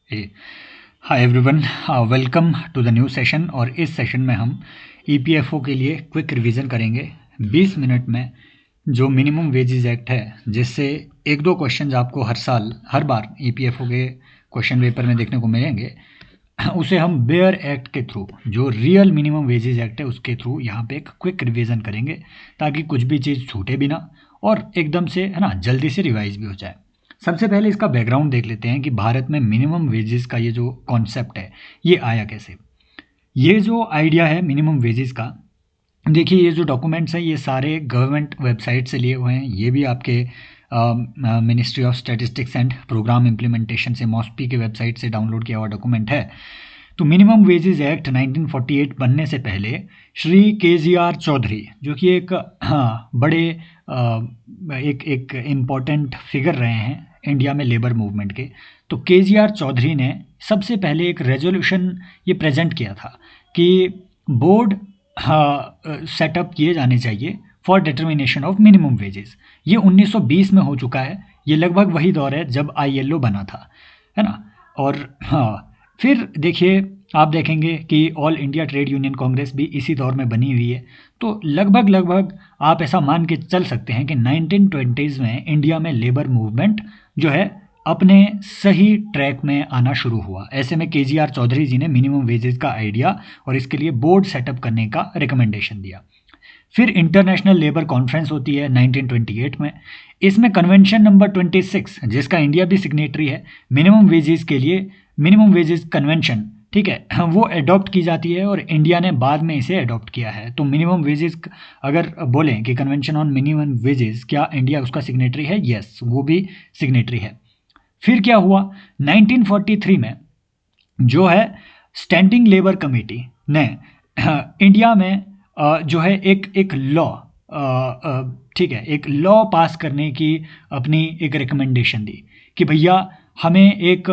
Hi everyone, welcome to the new session. और इस session में हम ईपीएफओ के लिए क्विक रिवीजन करेंगे 20 मिनट में। जो मिनिमम वेजेस एक्ट है, जिससे एक दो क्वेश्चंस आपको हर बार ईपीएफओ के क्वेश्चन पेपर में देखने को मिलेंगे, उसे हम बेयर एक्ट के थ्रू, जो रियल मिनिमम वेजेस एक्ट है उसके थ्रू यहाँ पे एक क्विक रिवीजन करेंगे, ताकि कुछ भी चीज़ छूटे भी ना और एकदम से है ना जल्दी से रिवाइज भी हो जाए। सबसे पहले इसका बैकग्राउंड देख लेते हैं कि भारत में मिनिमम वेजेस का ये जो कॉन्सेप्ट है ये आया कैसे। ये जो आइडिया है मिनिमम वेजेस का, देखिए ये जो डॉक्यूमेंट्स हैं ये सारे गवर्नमेंट वेबसाइट से लिए हुए हैं। ये भी आपके ministry of statistics and programme implementation से, मॉस्पी के वेबसाइट से डाउनलोड किया हुआ डॉक्यूमेंट है। तो मिनिमम वेजेस एक्ट 1948 बनने से पहले श्री KGR चौधरी, जो कि एक बड़े एक इम्पॉर्टेंट फिगर रहे हैं इंडिया में लेबर मूवमेंट के, तो KGR चौधरी ने सबसे पहले एक रेजोल्यूशन ये प्रेजेंट किया था कि बोर्ड सेटअप किए जाने चाहिए for determination of minimum wages. ये 1920 में हो चुका है। ये लगभग वही दौर है जब ILO बना था, है ना। और फिर देखिए, आप देखेंगे कि all India trade union Congress भी इसी दौर में बनी हुई है। तो लगभग आप ऐसा मान के चल सकते हैं कि 1920s में इंडिया में लेबर मूवमेंट जो है अपने सही ट्रैक में आना शुरू हुआ। ऐसे में KGR चौधरी जी ने मिनिमम वेजेस का आइडिया और इसके लिए बोर्ड सेटअप करने का रिकमेंडेशन दिया। फिर इंटरनेशनल लेबर कॉन्फ्रेंस होती है 1928 में। इसमें कन्वेंशन नंबर 26, जिसका इंडिया भी सिग्नेटरी है, मिनिमम वेजेस के लिए मिनिमम वेजेस कन्वेंशन, ठीक है, वो अडॉप्ट की जाती है और इंडिया ने बाद में इसे अडॉप्ट किया है। तो मिनिमम वेजेस, अगर बोलें कि कन्वेंशन ऑन मिनिमम वेजेस, क्या इंडिया उसका सिग्नेटरी है? यस, वो भी सिग्नेटरी है। फिर क्या हुआ, 1943 में जो है स्टैंडिंग लेबर कमेटी ने इंडिया में जो है एक लॉ, ठीक है, एक लॉ पास करने की अपनी एक रिकमेंडेशन दी कि भैया हमें एक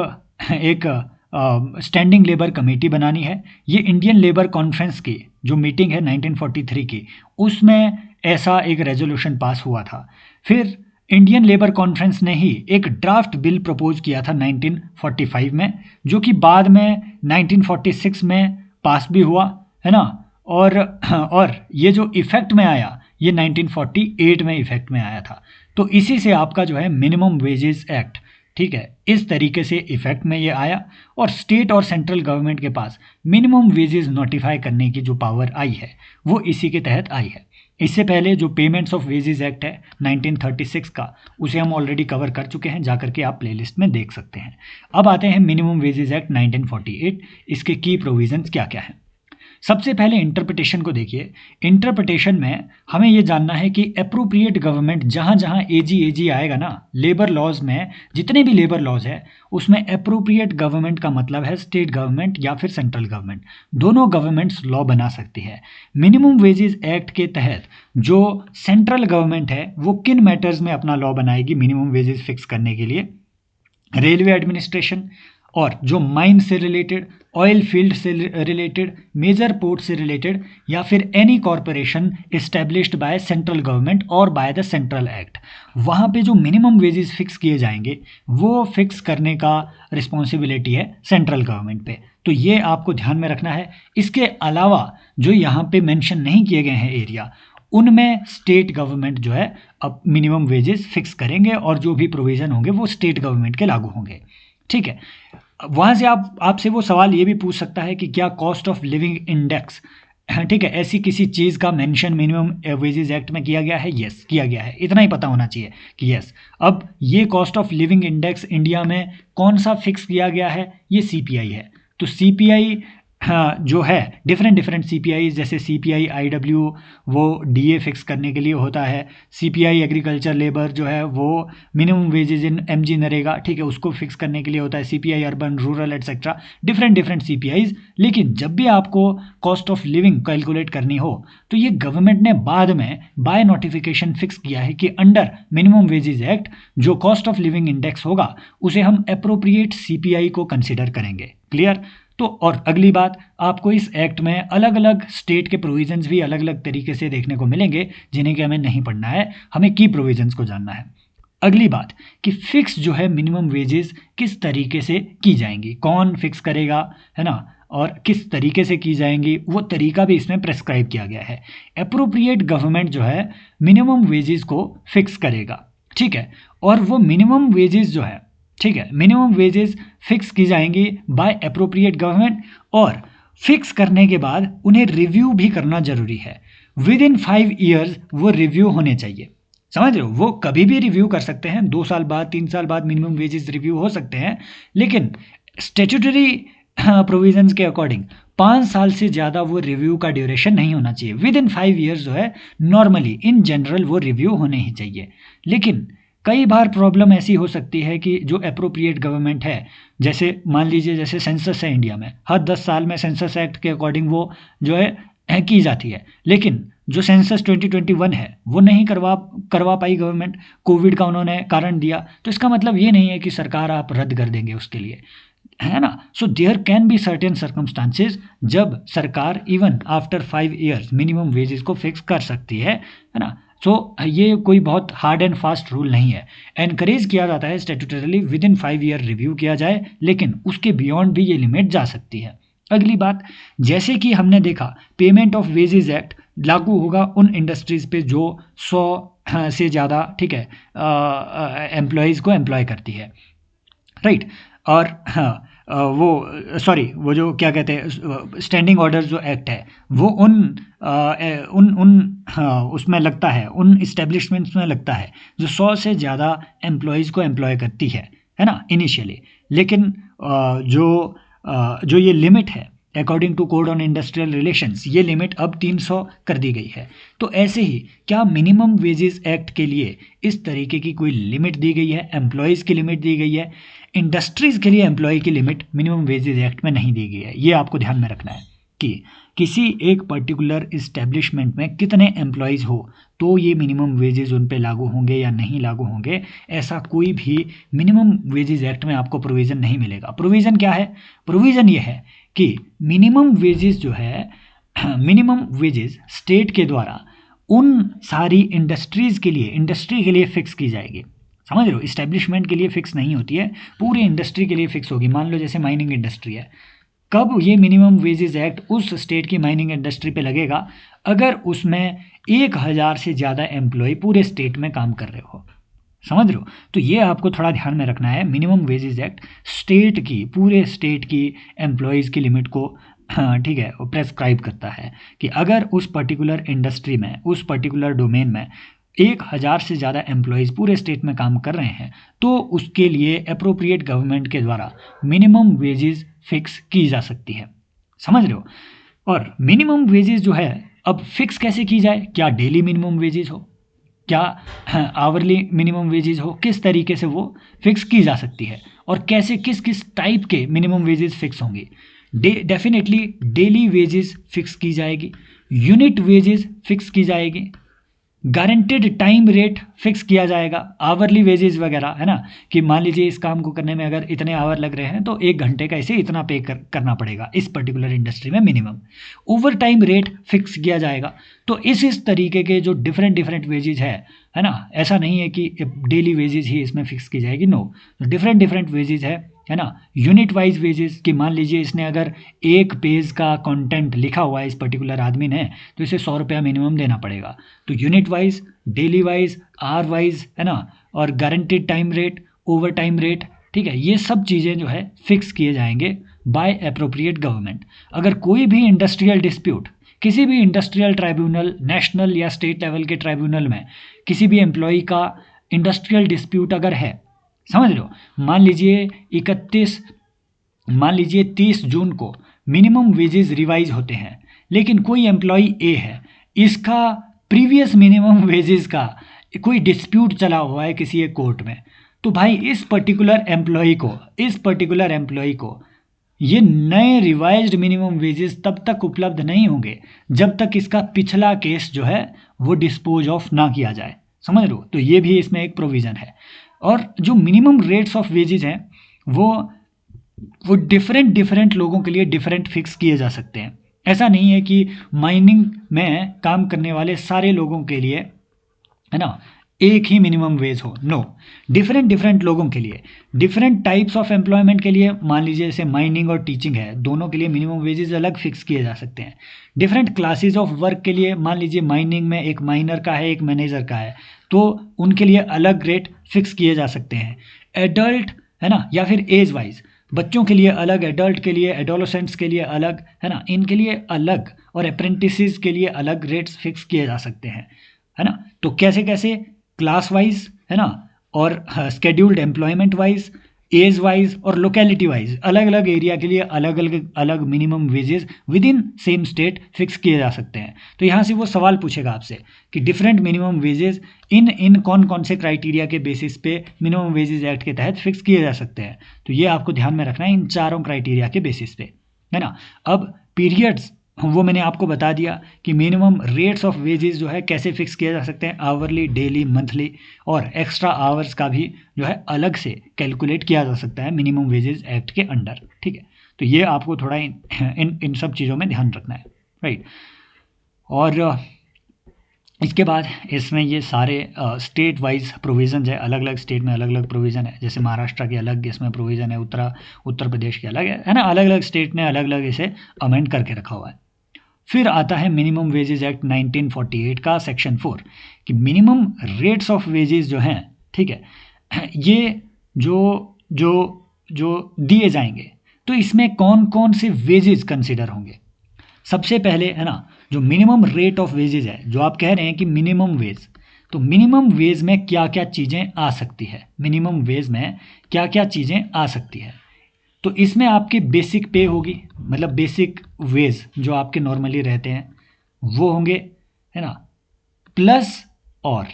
स्टैंडिंग लेबर कमेटी बनानी है। ये इंडियन लेबर कॉन्फ्रेंस की जो मीटिंग है 1943 की, उसमें ऐसा एक रेजोल्यूशन पास हुआ था। फिर इंडियन लेबर कॉन्फ्रेंस ने ही एक ड्राफ्ट बिल प्रपोज किया था 1945 में, जो कि बाद में 1946 में पास भी हुआ, है ना। और ये जो इफेक्ट में आया, ये 1948 में इफेक्ट में आया था। तो इसी से आपका जो है मिनिमम वेजेस एक्ट, ठीक है, इस तरीके से इफेक्ट में ये आया। और स्टेट और सेंट्रल गवर्नमेंट के पास मिनिमम वेजेस नोटिफाई करने की जो पावर आई है वो इसी के तहत आई है। इससे पहले जो पेमेंट्स ऑफ वेजेस एक्ट है 1936 का, उसे हम ऑलरेडी कवर कर चुके हैं, जाकर के आप प्लेलिस्ट में देख सकते हैं। अब आते हैं मिनिमम वेजेस एक्ट 1948। इसके की प्रोविजंस क्या क्या हैं। सबसे पहले इंटरप्रिटेशन को देखिए। इंटरप्रिटेशन में हमें ये जानना है कि अप्रोप्रिएट गवर्नमेंट, जहाँ जहाँ एजी आएगा ना, लेबर लॉज में जितने भी लेबर लॉज है उसमें अप्रोप्रिएट गवर्नमेंट का मतलब है स्टेट गवर्नमेंट या फिर सेंट्रल गवर्नमेंट, दोनों गवर्नमेंट्स लॉ बना सकती है। मिनिमम वेजेस एक्ट के तहत जो सेंट्रल गवर्नमेंट है वो किन मैटर्स में अपना लॉ बनाएगी मिनिमम वेजेस फिक्स करने के लिए? रेलवे एडमिनिस्ट्रेशन, और जो माइन से रिलेटेड, ऑयल फील्ड से रिलेटेड, मेजर पोर्ट से रिलेटेड, या फिर any corporation established by central government और बाय द सेंट्रल एक्ट, वहाँ पे जो मिनिमम वेजेस फिक्स किए जाएंगे वो फिक्स करने का रिस्पॉन्सिबिलिटी है सेंट्रल गवर्नमेंट पे। तो ये आपको ध्यान में रखना है। इसके अलावा जो यहाँ पे मेंशन नहीं किए गए हैं एरिया, उनमें स्टेट गवर्नमेंट जो है अब मिनिमम वेजेस फिक्स करेंगे और जो भी प्रोविज़न होंगे वो स्टेट गवर्नमेंट के लागू होंगे, ठीक है। वहाँ से आपसे वो सवाल ये भी पूछ सकता है कि क्या कॉस्ट ऑफ लिविंग इंडेक्स, ठीक है, ऐसी किसी चीज़ का मेंशन मिनिमम वेजेस एक्ट में किया गया है? यस, किया गया है। इतना ही पता होना चाहिए कि यस। अब ये cost of living index India में कौन सा फिक्स किया गया है? ये CPI है। तो CPI, हाँ, जो है डिफरेंट CPI, जैसे CPI IW वो DA फिक्स करने के लिए होता है। CPI एग्रीकल्चर लेबर जो है वो मिनिमम वेजेज इन MG नरेगा, ठीक है, उसको फिक्स करने के लिए होता है। CPI urban, rural, etcetera, different CPIs। लेकिन जब भी आपको कॉस्ट ऑफ लिविंग कैलकुलेट करनी हो तो ये गवर्नमेंट ने बाद में बाय नोटिफिकेशन फिक्स किया है कि अंडर मिनिमम वेजेज एक्ट जो कॉस्ट ऑफ लिविंग इंडेक्स होगा उसे हम अप्रोप्रिएट CPI को कंसिडर करेंगे। क्लियर? तो और अगली बात, आपको इस एक्ट में अलग अलग स्टेट के प्रोविजंस भी अलग अलग तरीके से देखने को मिलेंगे, जिन्हें कि हमें नहीं पढ़ना है, हमें की प्रोविजंस को जानना है। अगली बात कि फिक्स जो है मिनिमम वेजेस किस तरीके से की जाएंगी, कौन फिक्स करेगा, है ना, और किस तरीके से की जाएंगी, वो तरीका भी इसमें प्रेस्क्राइब किया गया है। अप्रोप्रिएट गवर्नमेंट जो है मिनिमम वेजेस को फिक्स करेगा, ठीक है, और वो मिनिमम वेजेस जो है, ठीक है, मिनिमम वेजेस फिक्स की जाएंगी बाय अप्रोप्रिएट गवर्नमेंट, और फिक्स करने के बाद उन्हें रिव्यू भी करना जरूरी है। विद इन 5 ईयर्स वो रिव्यू होने चाहिए। समझ रहे हो, वो कभी भी रिव्यू कर सकते हैं, 2 साल बाद 3 साल बाद मिनिमम वेजेस रिव्यू हो सकते हैं, लेकिन स्टेट्यूटरी प्रोविजंस के अकॉर्डिंग 5 साल से ज़्यादा वो रिव्यू का ड्यूरेशन नहीं होना चाहिए। विद इन 5 ईयर्स जो है नॉर्मली इन जनरल वो रिव्यू होने ही चाहिए। लेकिन कई बार प्रॉब्लम ऐसी हो सकती है कि जो अप्रोप्रिएट गवर्नमेंट है, जैसे मान लीजिए जैसे सेंसस है इंडिया में, हर 10 साल में सेंसस एक्ट के अकॉर्डिंग वो जो है की जाती है, लेकिन जो सेंसस 2021 है वो नहीं करवा पाई गवर्नमेंट, कोविड का उन्होंने कारण दिया, तो इसका मतलब ये नहीं है कि सरकार आप रद्द कर देंगे उसके लिए, है ना। So there can be certain circumstances जब सरकार even after 5 years minimum wages को फिक्स कर सकती है ना। सो ये कोई बहुत हार्ड एंड फास्ट रूल नहीं है, एनकरेज किया जाता है स्टैट्यूटरीली विद इन 5 ईयर रिव्यू किया जाए, लेकिन उसके बियॉन्ड भी ये लिमिट जा सकती है। अगली बात, जैसे कि हमने देखा पेमेंट ऑफ वेजेस एक्ट लागू होगा उन इंडस्ट्रीज पे जो 100 से ज़्यादा, ठीक है, एम्प्लॉयज़ को एम्प्लॉय करती है, राइट। और हाँ, वो जो क्या कहते हैं स्टैंडिंग ऑर्डर जो एक्ट है वो हाँ, उसमें लगता है, उन इस्टेब्लिशमेंट्स में लगता है जो 100 से ज़्यादा एम्प्लॉयज़ को एम्प्लॉय करती है ना, इनिशियली। लेकिन जो ये लिमिट है according to code on industrial relations, ये लिमिट अब 300 कर दी गई है। तो ऐसे ही क्या मिनिमम वेजेस एक्ट के लिए इस तरीके की कोई लिमिट दी गई है, एम्प्लॉयज़ की लिमिट दी गई है, इंडस्ट्रीज़ के लिए एम्प्लॉय की लिमिट मिनिमम वेजेस एक्ट में नहीं दी गई है। ये आपको ध्यान में रखना है कि किसी एक पर्टिकुलर इस्टेब्लिशमेंट में कितने एम्प्लॉयज़ हो तो ये मिनिमम वेजेस उन पे लागू होंगे या नहीं लागू होंगे, ऐसा कोई भी मिनिमम वेजेस एक्ट में आपको प्रोविज़न नहीं मिलेगा। प्रोविज़न क्या है? प्रोविज़न ये है कि मिनिमम वेजेस जो है मिनिमम वेजेस स्टेट के द्वारा उन सारी इंडस्ट्री के लिए फिक्स की जाएगी। समझ रहे हो, इस्टेब्लिशमेंट के लिए फिक्स नहीं होती है, पूरी इंडस्ट्री के लिए फिक्स होगी। मान लो जैसे माइनिंग इंडस्ट्री है, कब ये मिनिमम वेजेस एक्ट उस स्टेट की माइनिंग इंडस्ट्री पे लगेगा? अगर उसमें 1000 से ज़्यादा एम्प्लॉय पूरे स्टेट में काम कर रहे हो। समझ रहे हो, तो ये आपको थोड़ा ध्यान में रखना है। मिनिमम वेजेस एक्ट पूरे स्टेट की एम्प्लॉयज़ की लिमिट को, हाँ ठीक है, वो प्रेस्क्राइब करता है कि अगर उस पर्टिकुलर इंडस्ट्री में, उस पर्टिकुलर डोमेन में 1000 से ज़्यादा एम्प्लॉयज़ पूरे स्टेट में काम कर रहे हैं तो उसके लिए अप्रोप्रिएट गवर्नमेंट के द्वारा मिनिमम वेजेस फिक्स की जा सकती है। समझ रहे हो, और मिनिमम वेजेस जो है अब फिक्स कैसे की जाए? क्या डेली मिनिमम वेजेस हो, क्या आवरली मिनिमम वेजेस हो, किस तरीके से वो फिक्स की जा सकती है, और कैसे किस किस टाइप के मिनिमम वेजेस फिक्स होंगे? डेफिनेटली डेली वेजेस फिक्स की जाएगी, यूनिट वेजेस फिक्स की जाएगी, गारंटेड टाइम रेट फिक्स किया जाएगा, आवरली वेजेस वगैरह, है ना, कि मान लीजिए इस काम को करने में अगर इतने आवर लग रहे हैं तो 1 घंटे का इसे इतना पे करना पड़ेगा इस पर्टिकुलर इंडस्ट्री में minimum. Over time rate fix किया जाएगा। तो इस तरीके के जो डिफरेंट वेजेस है ना, ऐसा नहीं है कि डेली वेजेस ही इसमें फिक्स की जाएगी, नो, डिफरेंट वेजेस है ना। यूनिट वाइज वेजेस कि मान लीजिए इसने अगर 1 पेज का कंटेंट लिखा हुआ है इस पर्टिकुलर आदमी ने, तो इसे 100 रुपया मिनिमम देना पड़ेगा। तो unit wise, daily wise, hour wise, है ना, और guaranteed time rate, overtime rate, ठीक है, ये सब चीज़ें जो है फिक्स किए जाएंगे बाय अप्रोप्रिएट गवर्नमेंट। अगर कोई भी इंडस्ट्रियल डिस्प्यूट किसी भी इंडस्ट्रियल ट्राइब्यूनल, नेशनल या स्टेट लेवल के ट्राइब्यूनल में किसी भी एम्प्लॉय का इंडस्ट्रियल डिस्प्यूट अगर है, समझ लो, मान लीजिए 30 जून को मिनिमम वेजेस रिवाइज होते हैं, लेकिन कोई एम्प्लॉय ए है, इसका प्रीवियस मिनिमम वेजेस का कोई डिस्प्यूट चला हुआ है किसी एक कोर्ट में, तो भाई इस पर्टिकुलर एम्प्लॉय को ये नए रिवाइज्ड मिनिमम वेजेस तब तक उपलब्ध नहीं होंगे जब तक इसका पिछला केस जो है वो डिस्पोज ऑफ ना किया जाए। समझ लो, तो ये भी इसमें एक प्रोविज़न है। और जो मिनिमम रेट्स ऑफ वेजेस हैं वो डिफरेंट लोगों के लिए डिफरेंट फिक्स किए जा सकते हैं। ऐसा नहीं है कि माइनिंग में काम करने वाले सारे लोगों के लिए, है ना, एक ही मिनिमम वेज हो, नो। डिफरेंट डिफरेंट लोगों के लिए, डिफरेंट टाइप्स ऑफ एम्प्लॉयमेंट के लिए, मान लीजिए जैसे माइनिंग और टीचिंग है, दोनों के लिए मिनिमम वेजेस अलग फिक्स किए जा सकते हैं। डिफरेंट क्लासेस ऑफ वर्क के लिए, मान लीजिए माइनिंग में एक माइनर का है, एक मैनेजर का है, तो उनके लिए अलग रेट फिक्स किए जा सकते हैं। एडल्ट है ना, या फिर एज वाइज, बच्चों के लिए अलग, एडल्ट के लिए, एडोलसेंट्स के लिए अलग, है ना, इनके लिए अलग, और अप्रेंटिसेस के लिए अलग रेट्स फिक्स किए जा सकते हैं, है ना। तो कैसे कैसे, क्लास वाइज, है ना, और scheduled employment wise, age wise और लोकेलिटी वाइज, अलग अलग एरिया के लिए अलग अलग अलग minimum wages with in same state fix किए जा सकते हैं। तो यहाँ से वो सवाल पूछेगा आपसे कि डिफरेंट मिनिमम वेजेस इन कौन कौन से क्राइटेरिया के बेसिस पे मिनिमम वेजेस एक्ट के तहत फिक्स किए जा सकते हैं। तो ये आपको ध्यान में रखना है, इन चारों क्राइटेरिया के बेसिस पे, है ना। अब पीरियड्स, वो मैंने आपको बता दिया कि मिनिमम रेट्स ऑफ वेजेस जो है कैसे फिक्स किए जा सकते हैं, आवरली, डेली, मंथली, और एक्स्ट्रा आवर्स का भी जो है अलग से कैलकुलेट किया जा सकता है मिनिमम वेजेस एक्ट के अंडर, ठीक है। तो ये आपको थोड़ा इन सब चीज़ों में ध्यान रखना है, राइट। और इसके बाद इसमें ये सारे स्टेट वाइज प्रोविज़न है, अलग अलग स्टेट में अलग अलग प्रोविज़न है, जैसे महाराष्ट्र के अलग इसमें प्रोविज़न है, उत्तर प्रदेश के अलग है ना, अलग अलग स्टेट ने अलग अलग इसे अमेंड करके रखा हुआ है। फिर आता है मिनिमम वेजेस एक्ट 1948 का सेक्शन 4 कि मिनिमम रेट्स ऑफ वेजेस जो हैं, ठीक है, ये जो जो जो दिए जाएंगे, तो इसमें कौन कौन से वेजेस कंसिडर होंगे। सबसे पहले, है ना, जो मिनिमम रेट ऑफ वेजेस है, जो आप कह रहे हैं कि मिनिमम वेज, तो मिनिमम वेज में क्या क्या चीज़ें आ सकती है, मिनिमम वेज में क्या क्या चीज़ें आ सकती है। तो इसमें आपकी बेसिक पे होगी, मतलब बेसिक वेज जो आपके नॉर्मली रहते हैं वो होंगे, है ना, प्लस, और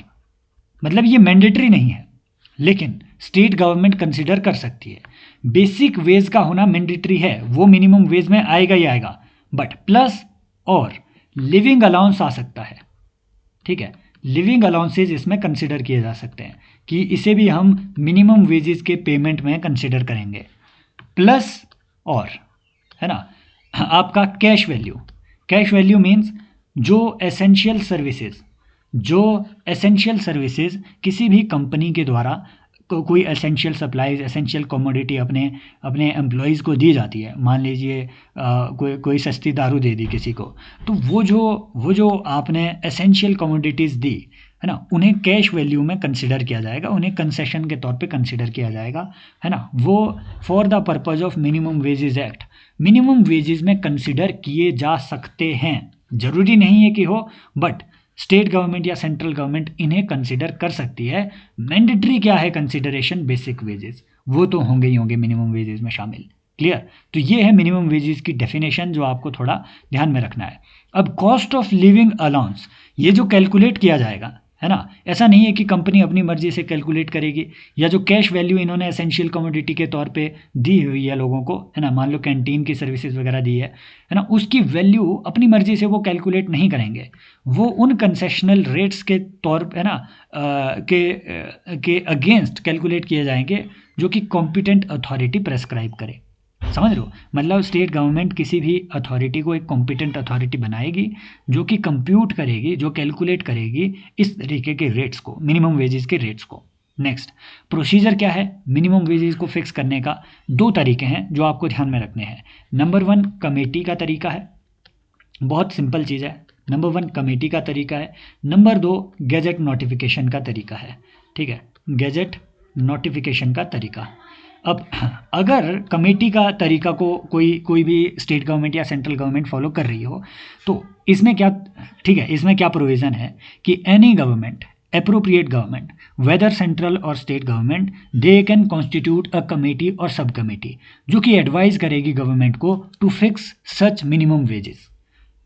मतलब ये मैंडेटरी नहीं है, लेकिन स्टेट गवर्नमेंट कंसिडर कर सकती है। बेसिक वेज का होना मैंडेटरी है, वो मिनिमम वेज में आएगा ही आएगा, बट प्लस और लिविंग अलाउंस आ सकता है, ठीक है। लिविंग अलाउंसेज इसमें कंसिडर किए जा सकते हैं कि इसे भी हम मिनिमम वेजेस के पेमेंट में कंसिडर करेंगे। प्लस और, है ना, आपका cash value, cash value means जो एसेंशियल सर्विसेज कोई भी कंपनी के द्वारा कोई एसेंशियल सप्लाईज, एसेंशियल कमोडिटी अपने अपने एम्प्लॉयज़ को दी जाती है, मान लीजिए कोई सस्ती दारू दे दी किसी को, तो वो जो आपने एसेंशियल कमोडिटीज़ दी, है ना, उन्हें कैश वैल्यू में कंसिडर किया जाएगा, उन्हें कंसेशन के तौर पे कंसिडर किया जाएगा, है ना। वो for the purpose of minimum wages act minimum wages में कंसिडर किए जा सकते हैं, जरूरी नहीं है कि हो, बट स्टेट गवर्नमेंट या सेंट्रल गवर्नमेंट इन्हें कंसिडर कर सकती है। मैंडेटरी क्या है कंसिडरेशन, बेसिक वेजेस, वो तो होंगे ही होंगे मिनिमम वेजेस में शामिल, क्लियर। तो ये है मिनिमम वेजेस की डेफिनेशन जो आपको थोड़ा ध्यान में रखना है। अब कॉस्ट ऑफ लिविंग अलाउंस, ये जो कैलकुलेट किया जाएगा, है ना, ऐसा नहीं है कि कंपनी अपनी मर्जी से कैलकुलेट करेगी, या जो कैश वैल्यू इन्होंने एसेंशियल कमोडिटी के तौर पे दी हुई है लोगों को, है ना, मान लो कैंटीन की सर्विसेज वगैरह दी है ना, उसकी वैल्यू अपनी मर्जी से वो कैलकुलेट नहीं करेंगे, वो उन कंसेशनल रेट्स के तौर पे, है ना, के अगेंस्ट कैलकुलेट किए जाएंगे जो कि कॉम्पिटेंट अथॉरिटी प्रेस्क्राइब करे। समझ रहे हो, मतलब स्टेट गवर्नमेंट किसी भी अथॉरिटी को एक कॉम्पिटेंट अथॉरिटी बनाएगी जो कि कंप्यूट करेगी, जो कैलकुलेट करेगी इस तरीके के रेट्स को, मिनिमम वेजेस के रेट्स को। नेक्स्ट प्रोसीजर क्या है मिनिमम वेजेस को फिक्स करने का, दो तरीके हैं जो आपको ध्यान में रखने हैं। नंबर 1 कमेटी का तरीका है, बहुत सिंपल चीज़ है, नंबर 1 कमेटी का तरीका है। नंबर 2 गैजेट नोटिफिकेशन का तरीका है, ठीक है, गैजेट नोटिफिकेशन का तरीका। अब अगर कमेटी का तरीका को कोई भी स्टेट गवर्नमेंट या सेंट्रल गवर्नमेंट फॉलो कर रही हो, तो इसमें क्या, ठीक है, इसमें क्या प्रोविज़न है कि any government, appropriate government, whether central or state government, they can constitute a committee or subcommittee जो कि एडवाइज करेगी गवर्नमेंट को to fix such minimum wages,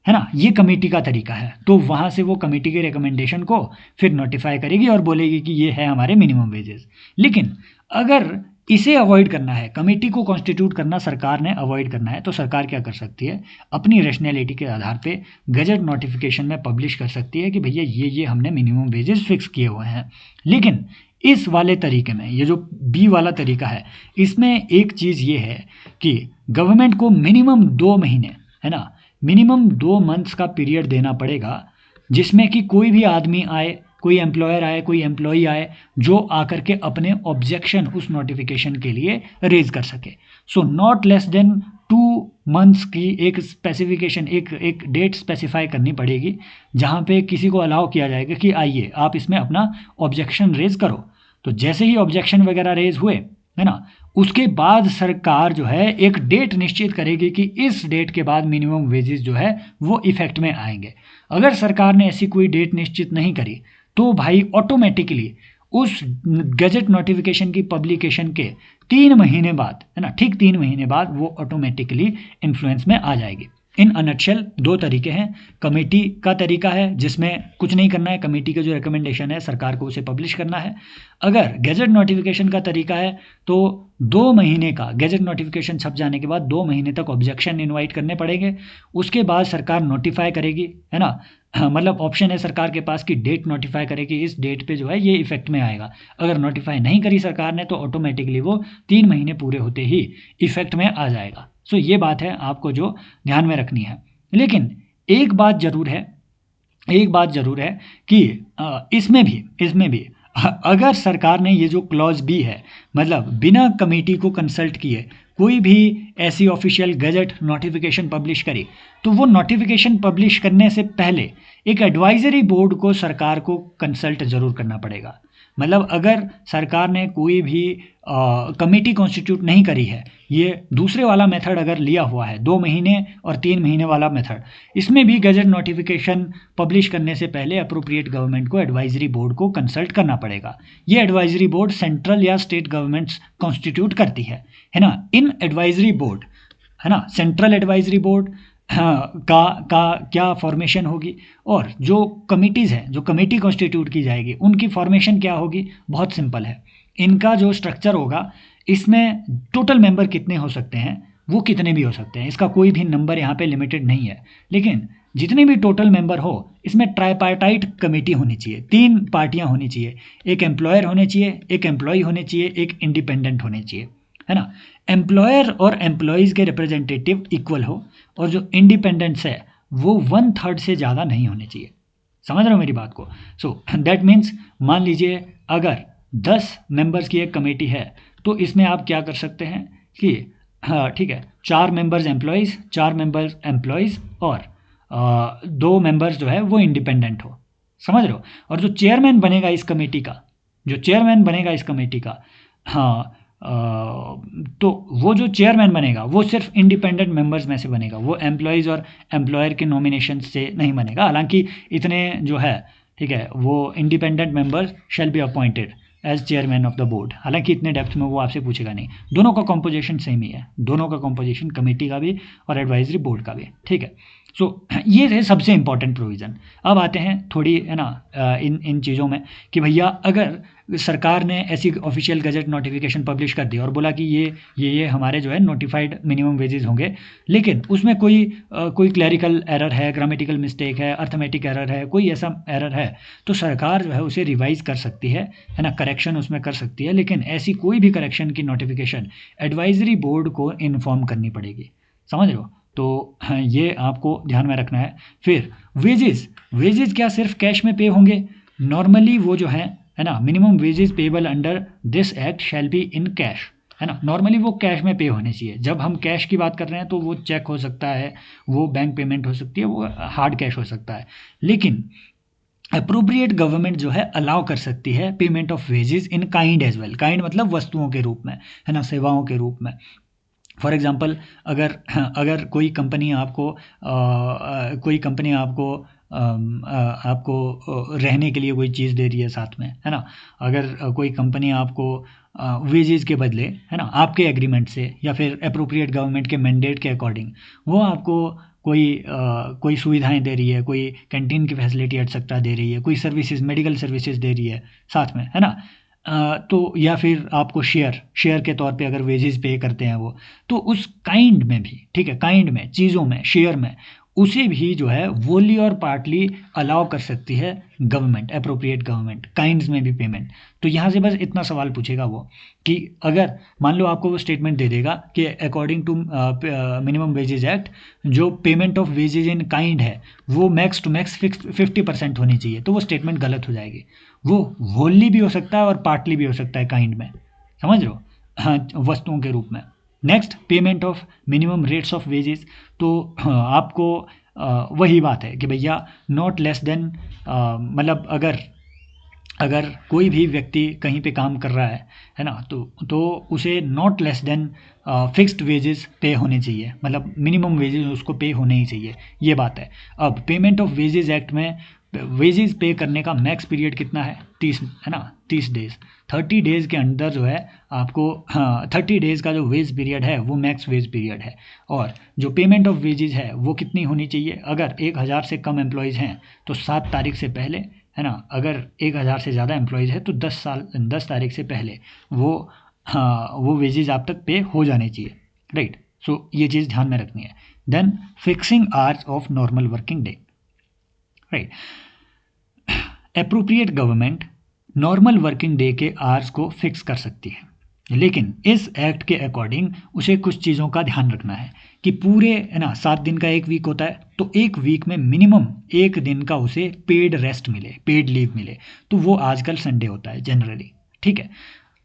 है ना। ये कमेटी का तरीका है, तो वहाँ से वो कमेटी के रिकमेंडेशन को फिर नोटिफाई करेगी और बोलेगी कि ये है हमारे मिनिमम वेजेस। लेकिन अगर इसे अवॉइड करना है, कमेटी को कॉन्स्टिट्यूट करना सरकार ने अवॉइड करना है, तो सरकार क्या कर सकती है, अपनी रैशनैलिटी के आधार पे गजट नोटिफिकेशन में पब्लिश कर सकती है कि भैया ये हमने मिनिमम वेजेस फिक्स किए हुए हैं। लेकिन इस वाले तरीके में, ये जो बी वाला तरीका है, इसमें एक चीज़ ये है कि गवर्नमेंट को मिनिमम 2 महीने, है ना, मिनिमम 2 मंथ्स का पीरियड देना पड़ेगा, जिसमें कि कोई भी आदमी आए, कोई एम्प्लॉयर आए, कोई एम्प्लॉई आए जो आकर के अपने ऑब्जेक्शन उस नोटिफिकेशन के लिए रेज कर सके। So not less than 2 months की एक स्पेसिफिकेशन, एक डेट स्पेसिफाई करनी पड़ेगी जहाँ पे किसी को अलाउ किया जाएगा कि आइए आप इसमें अपना ऑब्जेक्शन रेज करो। तो जैसे ही ऑब्जेक्शन वगैरह रेज हुए, है ना, उसके बाद सरकार जो है एक डेट निश्चित करेगी कि इस डेट के बाद मिनिमम वेजेस जो है वो इफेक्ट में आएंगे। अगर सरकार ने ऐसी कोई डेट निश्चित नहीं करी तो भाई ऑटोमेटिकली उस गजट नोटिफिकेशन की पब्लिकेशन के 3 महीने बाद, है ना, ठीक 3 महीने बाद वो ऑटोमेटिकली इन्फ्लुएंस में आ जाएगी। इन अनटशेल 2 तरीके हैं। कमेटी का तरीका है जिसमें कुछ नहीं करना है, कमेटी का जो रिकमेंडेशन है सरकार को उसे पब्लिश करना है। अगर गैजेट नोटिफिकेशन का तरीका है तो 2 महीने का, गैजेट नोटिफिकेशन छप जाने के बाद 2 महीने तक ऑब्जेक्शन इनवाइट करने पड़ेंगे। उसके बाद सरकार नोटिफाई करेगी, है ना, मतलब ऑप्शन है सरकार के पास कि डेट नोटिफाई करे कि इस डेट पे जो है ये इफेक्ट में आएगा। अगर नोटिफाई नहीं करी सरकार ने तो ऑटोमेटिकली वो 3 महीने पूरे होते ही इफेक्ट में आ जाएगा। सो ये बात है आपको जो ध्यान में रखनी है। लेकिन एक बात जरूर है, एक बात जरूर है कि इसमें भी अगर सरकार ने ये जो क्लॉज बी है, मतलब बिना कमेटी को कंसल्ट किए कोई भी ऐसी ऑफिशियल गजट नोटिफिकेशन पब्लिश करी, तो वो नोटिफिकेशन पब्लिश करने से पहले एक एडवाइजरी बोर्ड को सरकार को कंसल्ट जरूर करना पड़ेगा। मतलब अगर सरकार ने कोई भी कमेटी कॉन्स्टिट्यूट नहीं करी है, ये दूसरे वाला मेथड अगर लिया हुआ है 2 महीने और 3 महीने वाला मेथड, इसमें भी गजट नोटिफिकेशन पब्लिश करने से पहले अप्रोप्रिएट गवर्नमेंट को एडवाइजरी बोर्ड को कंसल्ट करना पड़ेगा। ये एडवाइजरी बोर्ड सेंट्रल या स्टेट गवर्नमेंट्स कॉन्स्टिट्यूट करती है ना। इन एडवाइजरी बोर्ड, है ना, सेंट्रल एडवाइजरी बोर्ड का क्या फॉर्मेशन होगी, और जो कमिटीज़ हैं, जो कमेटी कॉन्स्टिट्यूट की जाएगी, उनकी फॉर्मेशन क्या होगी। बहुत सिंपल है, इनका जो स्ट्रक्चर होगा इसमें टोटल मेंबर कितने हो सकते हैं, वो कितने भी हो सकते हैं, इसका कोई भी नंबर यहाँ पे लिमिटेड नहीं है। लेकिन जितने भी टोटल मेंबर हो, इसमें ट्राइपार्टाइट कमेटी होनी चाहिए, 3 पार्टियाँ होनी चाहिए, एक एम्प्लॉयर होने चाहिए, एक एम्प्लॉय होने चाहिए, एक इंडिपेंडेंट होने चाहिए, है ना। एम्प्लॉयर और एम्प्लॉयज़ के रिप्रेजेंटेटिव इक्वल हो, और जो इंडिपेंडेंट्स है वो 1/3 से ज़्यादा नहीं होने चाहिए। समझ रहे हो मेरी बात को। सो दैट मीन्स मान लीजिए अगर 10 मेंबर्स की एक कमेटी है तो इसमें आप क्या कर सकते हैं कि हाँ ठीक है, 4 मेंबर्स एम्प्लॉयज़, 4 मेंबर्स एम्प्लॉयज़ और 2 मेंबर्स जो है वो इंडिपेंडेंट हो। समझ रहे हो। और जो चेयरमैन बनेगा इस कमेटी का, जो चेयरमैन बनेगा इस कमेटी का, हाँ, तो वो जो चेयरमैन बनेगा वो सिर्फ इंडिपेंडेंट मेंबर्स में से बनेगा, वो एम्प्लॉयज़ और एम्प्लॉयर के नॉमिनेशन से नहीं बनेगा। हालांकि इतने जो है, ठीक है, वो independent members shall be appointed as chairman of the board. हालांकि इतने डेप्थ में वो आपसे पूछेगा नहीं, दोनों का कॉम्पोजिशन सेम ही है, दोनों का कॉम्पोजिशन कमेटी का भी और एडवाइजरी बोर्ड का भी, ठीक है। सो ये है सबसे इंपॉर्टेंट प्रोविज़न। अब आते हैं थोड़ी, है ना, इन चीज़ों में कि भैया अगर सरकार ने ऐसी ऑफिशियल गजट नोटिफिकेशन पब्लिश कर दिया और बोला कि ये हमारे जो है नोटिफाइड मिनिमम वेजेस होंगे, लेकिन उसमें कोई क्लैरिकल एरर है, ग्रामेटिकल मिस्टेक है, अर्थमेटिक एरर है, कोई ऐसा एरर है, तो सरकार जो है उसे रिवाइज कर सकती है ना, करेक्शन उसमें कर सकती है। लेकिन ऐसी कोई भी करेक्शन की नोटिफिकेशन एडवाइजरी बोर्ड को इन्फॉर्म करनी पड़ेगी। समझ रहे हो। तो ये आपको ध्यान में रखना है। फिर वेजेस क्या सिर्फ कैश में पे होंगे? नॉर्मली वो जो है ना, minimum wages payable under this act shall be in cash, है ना। नॉर्मली वो कैश में पे होने चाहिए। जब हम कैश की बात कर रहे हैं तो वो चेक हो सकता है, वो बैंक पेमेंट हो सकती है, वो हार्ड कैश हो सकता है। लेकिन अप्रोप्रिएट गवर्नमेंट जो है अलाउ कर सकती है payment of wages in kind as well. Kind मतलब वस्तुओं के रूप में, है ना, सेवाओं के रूप में। फॉर एग्ज़ाम्पल अगर कोई कंपनी आपको रहने के लिए कोई चीज़ दे रही है साथ में, है ना, अगर कोई कंपनी आपको वेजेस के बदले, है ना, आपके एग्रीमेंट से या फिर अप्रोप्रिएट गवर्नमेंट के मैंडेट के अकॉर्डिंग वो आपको कोई सुविधाएं दे रही है, कोई कैंटीन की फैसिलिटी एक्सेट्रा दे रही है, कोई सर्विसेज, मेडिकल सर्विसेज दे रही है साथ में, है ना, तो या फिर आपको शेयर के तौर पे अगर वेजेस पे करते हैं वो, तो उस काइंड में भी, ठीक है, काइंड में, चीज़ों में, शेयर में, उसे भी जो है वोली और पार्टली अलाउ कर सकती है गवर्नमेंट, अप्रोप्रिएट गवर्नमेंट, काइंड्स में भी पेमेंट। तो यहाँ से बस इतना सवाल पूछेगा वो कि अगर मान लो आपको वो स्टेटमेंट दे देगा कि according to minimum wages act जो payment of wages in kind है वो मैक्स टू मैक्स 50% होनी चाहिए, तो वो स्टेटमेंट गलत हो जाएगी। वो वोली भी हो सकता है और पार्टली भी हो सकता है काइंड में, समझ रहे हो, हाँ, वस्तुओं के रूप में। Next, payment of minimum rates of wages. तो आपको वही बात है कि भैया नॉट लेस देन, मतलब अगर अगर कोई भी व्यक्ति कहीं पे काम कर रहा है ना, तो उसे not less than fixed wages पे होने चाहिए, मतलब मिनिमम वेजेस उसको पे होने ही चाहिए, ये बात है। अब पेमेंट ऑफ वेजेस एक्ट में वेजेस पे करने का मैक्स पीरियड कितना है, 30 है ना, 30 डेज। 30 डेज के अंदर जो है आपको 30 डेज का जो वेज पीरियड है वो मैक्स वेज पीरियड है। और जो पेमेंट ऑफ वेजेस है वो कितनी होनी चाहिए, अगर 1000 से कम एम्प्लॉयज़ हैं तो 7 तारीख से पहले, है ना, अगर 1000 से ज़्यादा एम्प्लॉयज़ है तो 10 तारीख से पहले वो वेजेज आप तक पे हो जाने चाहिए, राइट। सो ये चीज़ ध्यान में रखनी है। Then fixing hours of normal working day, right. Appropriate government normal working day के आवर्स को फिक्स कर सकती है, लेकिन इस एक्ट के अकॉर्डिंग उसे कुछ चीज़ों का ध्यान रखना है कि पूरे, है ना, 7 दिन का एक वीक होता है, तो एक वीक में मिनिमम एक दिन का उसे पेड रेस्ट मिले, पेड लीव मिले, तो वो आजकल संडे होता है जनरली, ठीक है।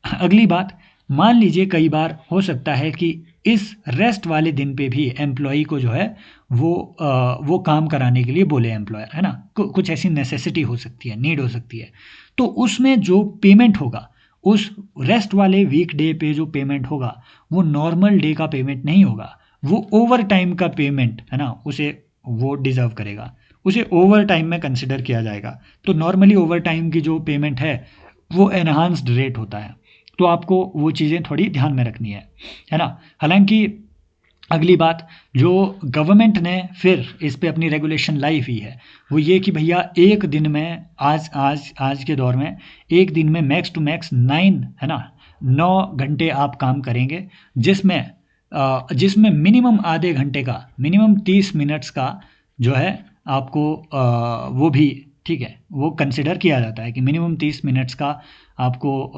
अगली बात, मान लीजिए कई बार हो सकता है कि इस रेस्ट वाले दिन पे भी एम्प्लॉई को जो है वो काम कराने के लिए बोले एम्प्लॉयर, है ना, कुछ ऐसी नेसेसिटी हो सकती है, नीड हो सकती है, तो उसमें जो पेमेंट होगा उस रेस्ट वाले वीक डे पे जो पेमेंट होगा वो नॉर्मल डे का पेमेंट नहीं होगा, वो ओवर टाइम का पेमेंट, है ना, उसे वो डिज़र्व करेगा, उसे ओवर टाइम में कंसिडर किया जाएगा। तो नॉर्मली ओवर टाइम की जो पेमेंट है वो एनहांस्ड रेट होता है, तो आपको वो चीज़ें थोड़ी ध्यान में रखनी है ना। हालांकि अगली बात जो गवर्नमेंट ने फिर इस पे अपनी रेगुलेशन लाई हुई है वो ये कि भैया एक दिन में आज के दौर में एक दिन में मैक्स टू मैक्स 9, है ना, 9 घंटे आप काम करेंगे, जिसमें मिनिमम आधे घंटे का, मिनिमम 30 मिनट्स का जो है आपको वो भी, ठीक है, वो कंसिडर किया जाता है कि मिनिमम 30 मिनट्स का आपको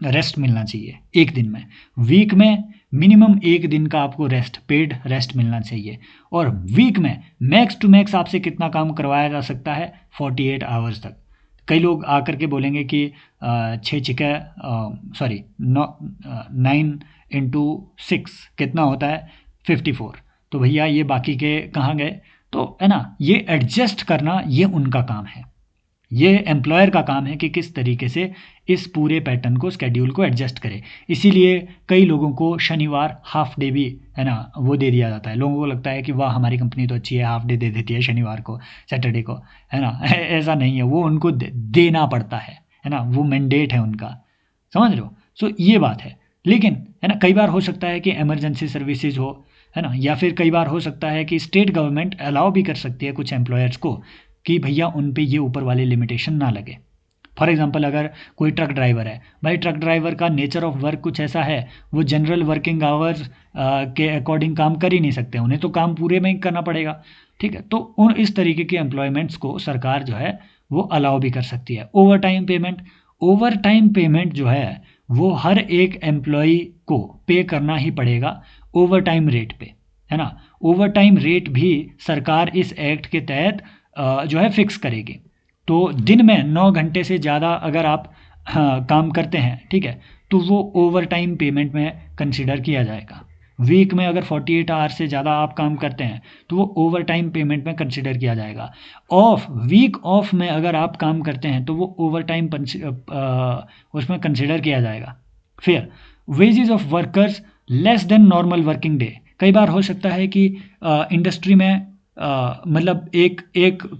रेस्ट मिलना चाहिए एक दिन में। वीक में मिनिमम एक दिन का आपको रेस्ट, पेड रेस्ट मिलना चाहिए। और वीक में मैक्स टू मैक्स आपसे कितना काम करवाया जा सकता है, 48 आवर्स तक। कई लोग आकर के बोलेंगे कि 9 इंटू 6 कितना होता है, 54। तो भैया ये बाकी के कहाँ गए, तो है ना, ये एडजस्ट करना ये उनका काम है, ये एम्प्लॉयर का काम है कि किस तरीके से इस पूरे पैटर्न को, स्केड्यूल को एडजस्ट करे। इसीलिए कई लोगों को शनिवार हाफ डे भी, है ना, वो दे दिया जाता है। लोगों को लगता है कि वाह हमारी कंपनी तो अच्छी है, हाफ डे दे देती है शनिवार को, सैटरडे को, है ना। ऐसा नहीं है, वो उनको देना पड़ता है ना, वो मैंडेट है उनका, समझ रहे हो। सो ये बात है। लेकिन है ना, कई बार हो सकता है कि इमरजेंसी सर्विसेज हो, है ना, या फिर कई बार हो सकता है कि स्टेट गवर्नमेंट अलाउ भी कर सकती है कुछ एम्प्लॉयर्स को कि भैया उन पे ये ऊपर वाले लिमिटेशन ना लगे। फॉर एग्जांपल अगर कोई ट्रक ड्राइवर है, भाई ट्रक ड्राइवर का नेचर ऑफ वर्क कुछ ऐसा है, वो जनरल वर्किंग आवर्स के अकॉर्डिंग काम कर ही नहीं सकते, उन्हें तो काम पूरे में ही करना पड़ेगा, ठीक है। तो उन इस तरीके के एम्प्लॉयमेंट्स को सरकार जो है वो अलाउ भी कर सकती है। ओवर टाइम पेमेंट जो है वो हर एक एम्प्लॉय को पे करना ही पड़ेगा ओवर टाइम रेट पे, है ना। ओवर टाइम रेट भी सरकार इस एक्ट के तहत जो है फिक्स करेगी। तो दिन में 9 घंटे से ज़्यादा अगर आप काम करते हैं, ठीक है, तो वो ओवर टाइम पेमेंट में कंसिडर किया जाएगा। वीक में अगर 48 आवर्स से ज़्यादा आप काम करते हैं तो वो ओवर टाइम पेमेंट में कंसिडर किया जाएगा। वीक ऑफ में अगर आप काम करते हैं तो वो ओवर टाइम उसमें कंसिडर किया जाएगा। फिर wages of workers less than normal working day. कई बार हो सकता है कि इंडस्ट्री में मतलब एक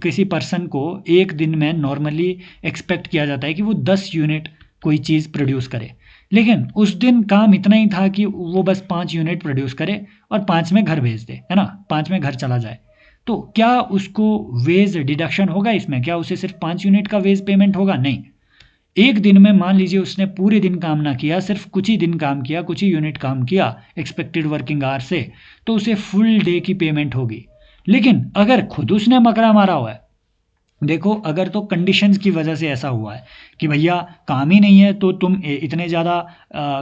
किसी पर्सन को एक दिन में नॉर्मली एक्सपेक्ट किया जाता है कि वो 10 यूनिट कोई चीज़ प्रोड्यूस करे, लेकिन उस दिन काम इतना ही था कि वो बस 5 यूनिट प्रोड्यूस करे और 5 में घर भेज दे, है ना, 5 में घर चला जाए। तो क्या उसको वेज डिडक्शन होगा इसमें, क्या उसे सिर्फ 5 यूनिट का वेज पेमेंट होगा? नहीं। एक दिन में मान लीजिए उसने पूरे दिन काम ना किया, सिर्फ कुछ ही दिन काम किया, कुछ ही यूनिट काम किया एक्सपेक्टेड वर्किंग आवर से, तो उसे फुल डे की पेमेंट होगी। लेकिन अगर खुद उसने मकरा मारा हुआ है, देखो अगर तो कंडीशंस की वजह से ऐसा हुआ है कि भैया काम ही नहीं है तो तुम इतने ज़्यादा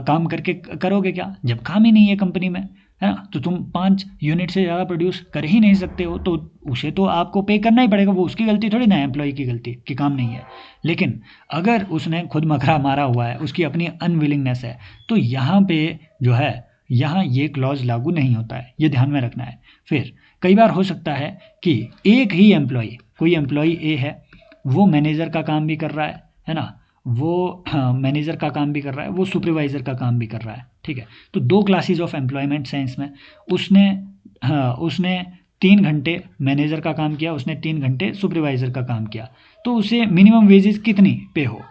काम करके करोगे क्या, जब काम ही नहीं है कंपनी में, है ना, तो तुम 5 यूनिट से ज़्यादा प्रोड्यूस कर ही नहीं सकते हो, तो उसे तो आपको पे करना ही पड़ेगा, वो उसकी गलती थोड़ी ना, एम्प्लॉय की गलती कि काम नहीं है। लेकिन अगर उसने खुद मकरा मारा हुआ है, उसकी अपनी अनविलिंगनेस है, तो यहाँ पे जो है, यहाँ ये क्लॉज लागू नहीं होता है, ये ध्यान में रखना है। फिर कई बार हो सकता है कि एक ही एम्प्लॉय, कोई एम्प्लॉय ए है, वो मैनेजर का काम भी कर रहा है ना, वो मैनेजर का काम भी कर रहा है, वो सुपरवाइज़र का काम भी कर रहा है, ठीक है। तो दो क्लासेस ऑफ एम्प्लॉयमेंट हैं इसमें। उसने उसने 3 घंटे मैनेजर का काम किया, उसने 3 घंटे सुपरवाइज़र का काम किया, तो उसे मिनिमम वेजेस कितनी पे हो,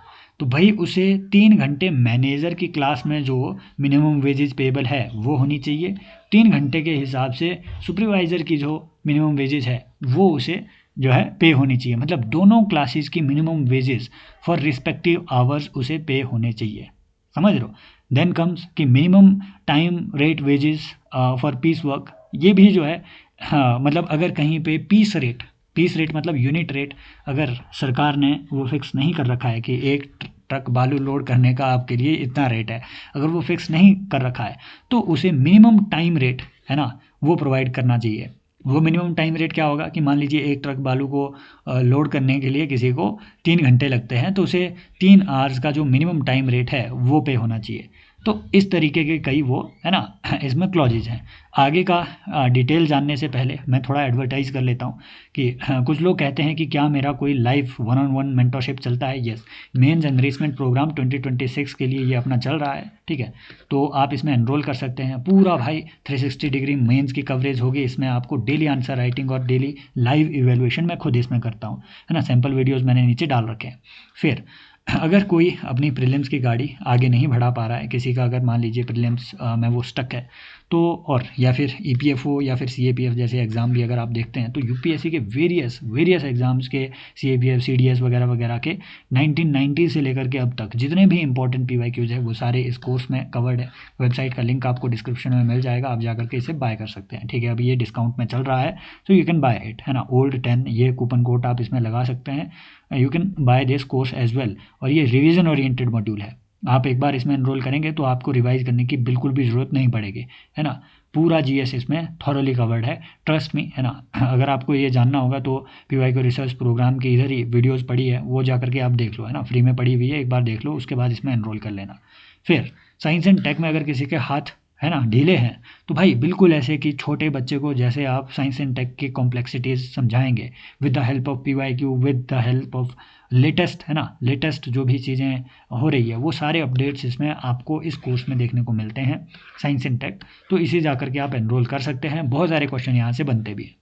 तो भाई उसे 3 घंटे मैनेजर की क्लास में जो मिनिमम वेजेस पेबल है वो होनी चाहिए, 3 घंटे के हिसाब से सुपरवाइज़र की जो मिनिमम वेजेस है वो उसे जो है पे होनी चाहिए। मतलब दोनों क्लासेस की minimum wages for respective hours उसे पे होने चाहिए, समझ लो। देन कम्स कि minimum time rate wages for piece work, ये भी जो है, हाँ मतलब अगर कहीं पे पीस रेट मतलब यूनिट रेट, अगर सरकार ने वो फिक्स नहीं कर रखा है कि एक ट्रक बालू लोड करने का आपके लिए इतना रेट है, अगर वो फिक्स नहीं कर रखा है तो उसे मिनिमम टाइम रेट, है ना, वो प्रोवाइड करना चाहिए। वो मिनिमम टाइम रेट क्या होगा कि मान लीजिए एक ट्रक बालू को लोड करने के लिए किसी को 3 घंटे लगते हैं, तो उसे 3 आवर्स का जो मिनिमम टाइम रेट है वो पे होना चाहिए। तो इस तरीके के कई वो, है ना, इसमें क्लॉजेज हैं। आगे का डिटेल जानने से पहले मैं थोड़ा एडवर्टाइज कर लेता हूँ कि कुछ लोग कहते हैं कि क्या मेरा कोई लाइव 1-on-1 मेंटरशिप चलता है। यस, मेंस एनरिचमेंट प्रोग्राम 2026 के लिए ये अपना चल रहा है, ठीक है। तो आप इसमें एनरोल कर सकते हैं, पूरा भाई 360 डिग्री मेंस की कवरेज होगी इसमें, आपको डेली आंसर राइटिंग और डेली लाइव इवेल्युएशन मैं खुद इसमें करता हूँ, है ना। सैम्पल वीडियोज़ मैंने नीचे डाल रखे हैं। फिर अगर कोई अपनी प्रीलिम्स की गाड़ी आगे नहीं बढ़ा पा रहा है, किसी का अगर मान लीजिए प्रीलिम्स में वो स्टक है, तो और या फिर ईपीएफओ या फिर सीएपीएफ जैसे एग्ज़ाम भी अगर आप देखते हैं, तो यूपीएससी के वेरियस एग्ज़ाम्स के सीएपीएफ सीडीएस वगैरह वगैरह के 1990 से लेकर के अब तक जितने भी इंपॉर्टेंट पीवाईक्यूज है वो सारे इस कोर्स में कवर्ड है। वेबसाइट का लिंक आपको डिस्क्रिप्शन में मिल जाएगा, आप जा करके इसे बाय कर सकते हैं, ठीक है। अभी ये डिस्काउंट में चल रहा है, तो यू कैन बाय इट, है ना। ओल्ड 10 ये कूपन कोड आप इसमें लगा सकते हैं, you can buy this course as well. और ये रिवीजन ओरिएंटेड मॉड्यूल है, आप एक बार इसमें एनरोल करेंगे तो आपको रिवाइज करने की बिल्कुल भी ज़रूरत नहीं पड़ेगी, है ना। पूरा जीएस इसमें थॉरली कवर्ड है, ट्रस्ट मी, है ना। अगर आपको ये जानना होगा तो पीवाई को रिसर्च प्रोग्राम के इधर ही वीडियोस पड़ी है, वो जा करके आप देख लो, है ना, फ्री में पड़ी हुई है, एक बार देख लो, उसके बाद इसमें एनरोल कर लेना। फिर साइंस एंड टेक में अगर किसी के हाथ, है ना, ढीले हैं, तो भाई बिल्कुल ऐसे कि छोटे बच्चे को जैसे आप साइंस एंड टेक की कॉम्प्लेक्सिटीज़ समझाएंगे with the help of PYQ, with the help of latest, है ना, लेटेस्ट जो भी चीज़ें हो रही है वो सारे अपडेट्स इसमें आपको इस कोर्स में देखने को मिलते हैं, साइंस एंड टेक। तो इसे जा करके आप एनरोल कर सकते हैं, बहुत सारे क्वेश्चन यहाँ से बनते भी हैं।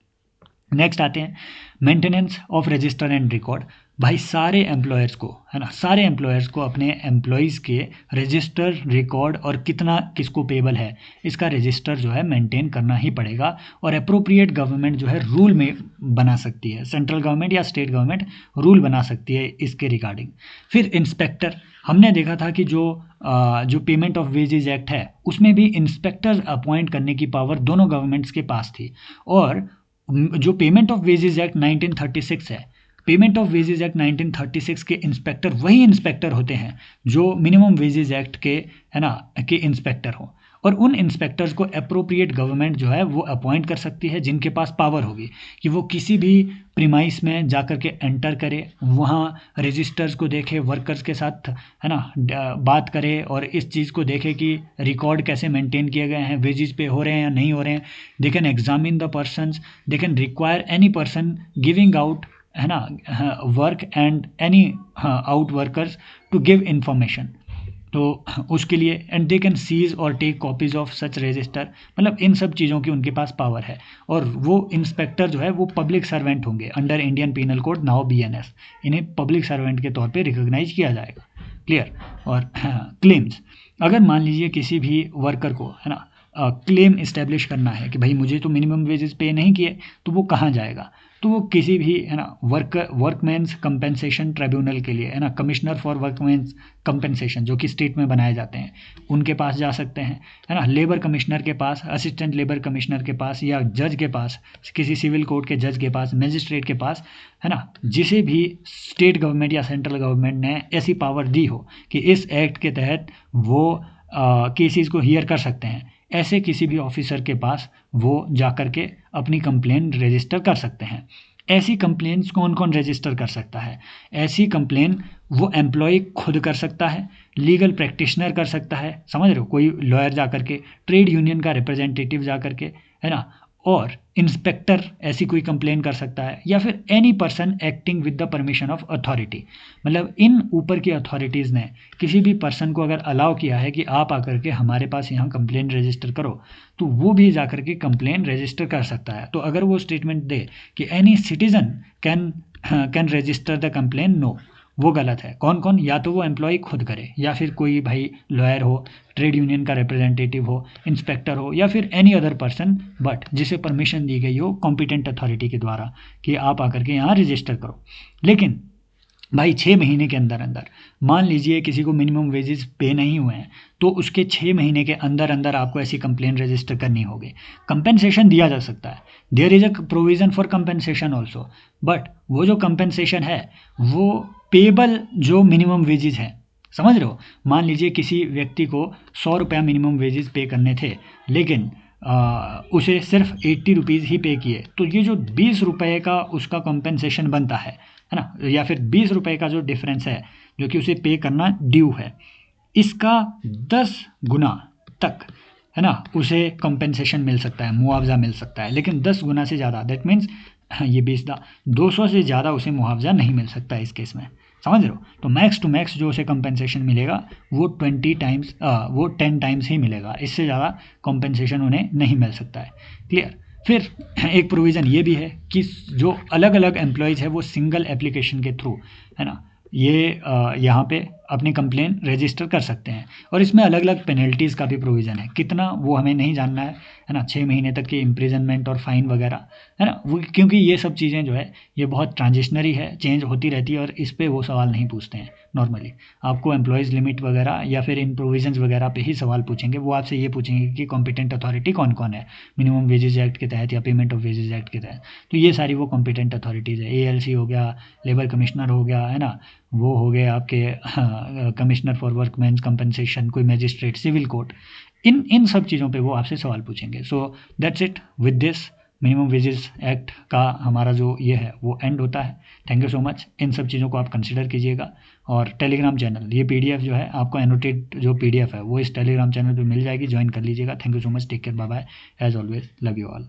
नेक्स्ट आते हैं maintenance of register and record. भाई सारे एम्प्लॉयर्स को, है ना, सारे एम्प्लॉयर्स को अपने एम्प्लॉयज़ के रजिस्टर, रिकॉर्ड और कितना किसको पेबल है इसका रजिस्टर जो है मेंटेन करना ही पड़ेगा। और अप्रोप्रिएट गवर्नमेंट जो है रूल में बना सकती है, सेंट्रल गवर्नमेंट या स्टेट गवर्नमेंट रूल बना सकती है इसके रिगार्डिंग। फिर इंस्पेक्टर, हमने देखा था कि जो पेमेंट ऑफ वेजेज एक्ट है उसमें भी इंस्पेक्टर अपॉइंट करने की पावर दोनों गवर्नमेंट्स के पास थी। और जो पेमेंट ऑफ वेजेज एक्ट 1936 है, पेमेंट ऑफ वेजेज एक्ट 1936 के इंस्पेक्टर वही इंस्पेक्टर होते हैं जो मिनिमम वेजेज एक्ट के, है ना, के इंस्पेक्टर हो। और उन इंस्पेक्टर्स को अप्रोप्रिएट गवर्नमेंट जो है वो अपॉइंट कर सकती है, जिनके पास पावर होगी कि वो किसी भी प्रीमाइस में जा कर के एंटर करे, वहाँ रजिस्टर्स को देखे, वर्कर्स के साथ, है ना, बात करे और इस चीज़ को देखे कि रिकॉर्ड कैसे मेंटेन किए गए हैं, वेजेस पे हो रहे हैं या नहीं हो रहे हैं। They can examine the persons, they can require any person giving out, है ना, work and any out workers to give information. तो उसके लिए and they can seize or take copies of such register, मतलब इन सब चीज़ों की उनके पास पावर है। और वो इंस्पेक्टर जो है वो पब्लिक सर्वेंट होंगे under Indian Penal Code now BNS, इन्हें पब्लिक सर्वेंट के तौर पे रिकॉग्नाइज किया जाएगा, क्लियर। और क्लेम्स, अगर मान लीजिए किसी भी वर्कर को, है ना, क्लेम इस्टेब्लिश करना है कि भाई मुझे तो मिनिमम वेजेस पे नहीं किए, तो वो कहाँ जाएगा, तो वो किसी भी है ना वर्कमैन्स कंपेंसेशन ट्रिब्यूनल के लिए है ना, कमिश्नर फॉर वर्कमैन्स कंपेंसेशन जो कि स्टेट में बनाए जाते हैं उनके पास जा सकते हैं, है ना, लेबर कमिश्नर के पास, असिस्टेंट लेबर कमिश्नर के पास, या जज के पास, किसी सिविल कोर्ट के जज के पास, मजिस्ट्रेट के पास, है ना, जिसे भी स्टेट गवर्नमेंट या सेंट्रल गवर्नमेंट ने ऐसी पावर दी हो कि इस एक्ट के तहत वो केसेस को हियर कर सकते हैं, ऐसे किसी भी ऑफिसर के पास वो जा कर के अपनी कंप्लेन रजिस्टर कर सकते हैं। ऐसी कंप्लेंट्स कौन कौन रजिस्टर कर सकता है? ऐसी कंप्लेन वो एम्प्लॉय खुद कर सकता है, लीगल प्रैक्टिशनर कर सकता है, समझ रहे हो, कोई लॉयर जा कर के, ट्रेड यूनियन का रिप्रेजेंटेटिव जा कर के, है ना, और इंस्पेक्टर ऐसी कोई कंप्लेन कर सकता है, या फिर any person acting with the permission of authority. मतलब इन ऊपर की अथॉरिटीज़ ने किसी भी पर्सन को अगर अलाउ किया है कि आप आकर के हमारे पास यहाँ कंप्लेन रजिस्टर करो, तो वो भी जाकर के कंप्लेन रजिस्टर कर सकता है। तो अगर वो स्टेटमेंट दे कि any citizen can register the complain, no, वो गलत है। कौन कौन? या तो वो एम्प्लॉय खुद करे, या फिर कोई भाई लॉयर हो, ट्रेड यूनियन का रिप्रेजेंटेटिव हो, इंस्पेक्टर हो, या फिर एनी अदर पर्सन, बट जिसे परमिशन दी गई हो कॉम्पिटेंट अथॉरिटी के द्वारा कि आप आकर के यहाँ रजिस्टर करो। लेकिन भाई 6 महीने के अंदर अंदर, मान लीजिए किसी को मिनिमम वेजेस पे नहीं हुए हैं, तो उसके 6 महीने के अंदर अंदर आपको ऐसी कंप्लेन रजिस्टर करनी होगी। कंपेंसेशन दिया जा सकता है, there is a provision for compensation also, but वो जो कंपेंसेशन है वो पेबल जो मिनिमम वेजेस हैं, समझ रहे हो, मान लीजिए किसी व्यक्ति को 100 रुपया मिनिमम वेजेस पे करने थे, लेकिन उसे सिर्फ 80 रुपीज़ ही पे किए, तो ये जो 20 रुपये का उसका कंपेंसेशन बनता है ना, या फिर 20 रुपये का जो डिफरेंस है जो कि उसे पे करना ड्यू है, इसका 10 गुना तक, है ना, उसे कंपेंसेशन मिल सकता है, मुआवजा मिल सकता है। लेकिन 10 गुना से ज़्यादा, दैट मीन्स ये 200 से ज़्यादा उसे मुआवजा नहीं मिल सकता है इस केस में, समझ रहे हो। तो मैक्स टू मैक्स जो उसे कंपेंसेशन मिलेगा वो 10 टाइम्स ही मिलेगा, इससे ज़्यादा कंपेंसेशन उन्हें नहीं मिल सकता है। क्लियर? फिर एक प्रोविज़न ये भी है कि जो अलग अलग एम्प्लॉयज़ है वो सिंगल एप्लीकेशन के थ्रू, है ना, ये यहाँ पे अपनी कंप्लेन रजिस्टर कर सकते हैं, और इसमें अलग अलग पेनल्टीज़ का भी प्रोविज़न है। कितना वो हमें नहीं जानना है ना, 6 महीने तक की इम्प्रिजनमेंट और फाइन वगैरह, है ना, वो क्योंकि ये सब चीज़ें जो है ये बहुत ट्रांजिशनरी है, चेंज होती रहती है, और इस पर वो सवाल नहीं पूछते हैं नॉर्मली। आपको एम्प्लॉयज़ लिमिट वगैरह या फिर इन प्रोविजंस वगैरह पे ही सवाल पूछेंगे। वो आपसे ये पूछेंगे कि कॉम्पिटेंट अथॉरिटी कौन कौन है मिनिमम वेजेज एक्ट के तहत या पेमेंट ऑफ वेजेज एक्ट के तहत। तो ये सारी वो कॉम्पिटेंट अथॉरिटीज़ है, ALC हो गया, लेबर कमिश्नर हो गया, है ना, वो हो गए आपके कमिश्नर फॉर वर्कमैन्स कंपनसेशन, कोई मजिस्ट्रेट, सिविल कोर्ट, इन सब चीज़ों पे वो आपसे सवाल पूछेंगे। So that's it, with this minimum wages act का हमारा जो ये है वो एंड होता है। Thank you so much. इन सब चीज़ों को आप कंसिडर कीजिएगा, और टेलीग्राम चैनल, ये PDF जो है आपको एनोटेड जो PDF है वो इस टेलीग्राम चैनल पे मिल जाएगी, ज्वाइन कर लीजिएगा। Thank you so much, take care, bye bye, as always, love you all.